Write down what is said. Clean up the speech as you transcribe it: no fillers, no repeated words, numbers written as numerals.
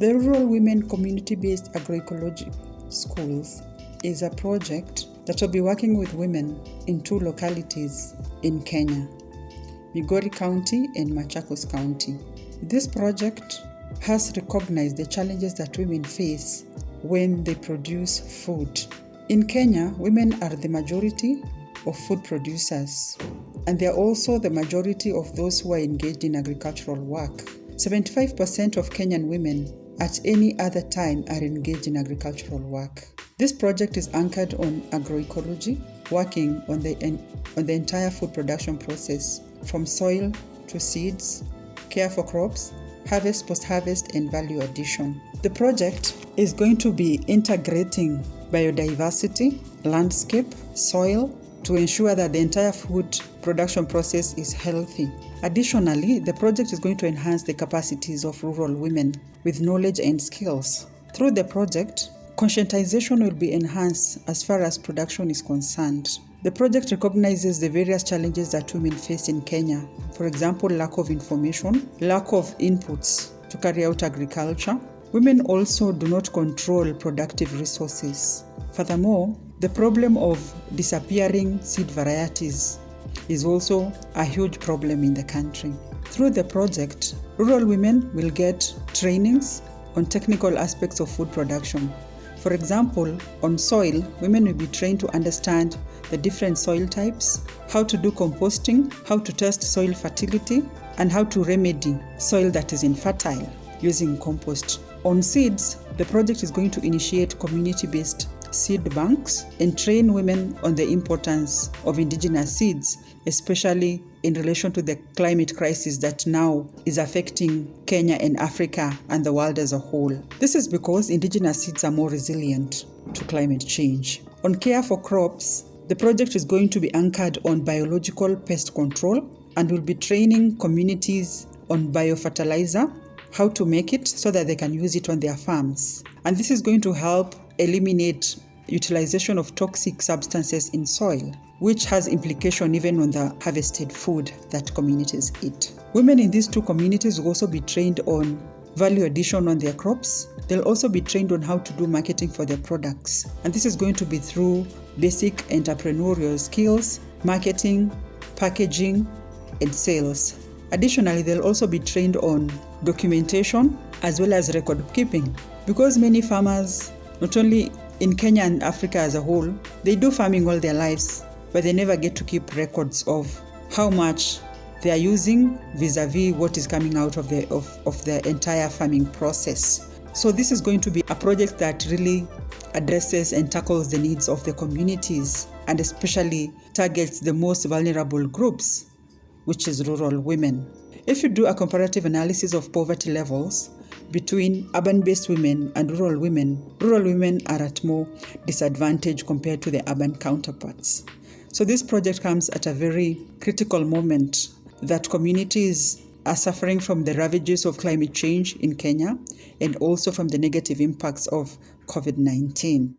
The Rural Women Community-Based Agroecology Schools is a project that will be working with women in two localities in Kenya, Migori County and Machakos County. This project has recognized the challenges that women face when they produce food. In Kenya, women are the majority of food producers, and they are also the majority of those who are engaged in agricultural work. 75% of Kenyan women at any other time are engaged in agricultural work. This project is anchored on agroecology, working on the entire food production process, from soil to seeds, care for crops, harvest, post-harvest, and value addition. The project is going to be integrating biodiversity, landscape, soil, to ensure that the entire food production process is healthy. Additionally, the project is going to enhance the capacities of rural women with knowledge and skills. Through the project, conscientization will be enhanced as far as production is concerned. The project recognizes the various challenges that women face in Kenya. For example, lack of information, lack of inputs to carry out agriculture. Women also do not control productive resources. Furthermore, the problem of disappearing seed varieties is also a huge problem in the country. Through the project, rural women will get trainings on technical aspects of food production. For example, on soil, women will be trained to understand the different soil types, how to do composting, how to test soil fertility, and how to remedy soil that is infertile using compost. On seeds, the project is going to initiate community-based seed banks and train women on the importance of indigenous seeds, especially in relation to the climate crisis that now is affecting Kenya and Africa and the world as a whole. This is because indigenous seeds are more resilient to climate change. On care for crops, the project is going to be anchored on biological pest control and will be training communities on biofertilizer, how to make it so that they can use it on their farms. And this is going to help eliminate utilization of toxic substances in soil, which has implication even on the harvested food that communities eat. Women in these two communities will also be trained on value addition on their crops. They'll also be trained on how to do marketing for their products. And this is going to be through basic entrepreneurial skills, marketing, packaging, and sales. Additionally, they'll also be trained on documentation as well as record keeping, because many farmers, not only in Kenya and Africa as a whole, they do farming all their lives, but they never get to keep records of how much they are using vis-a-vis what is coming out of the entire farming process. So this is going to be a project that really addresses and tackles the needs of the communities, and especially targets the most vulnerable groups, which is rural women. If you do a comparative analysis of poverty levels between urban-based women and rural women are at more disadvantage compared to the urban counterparts. So this project comes at a very critical moment that communities are suffering from the ravages of climate change in Kenya and also from the negative impacts of COVID-19.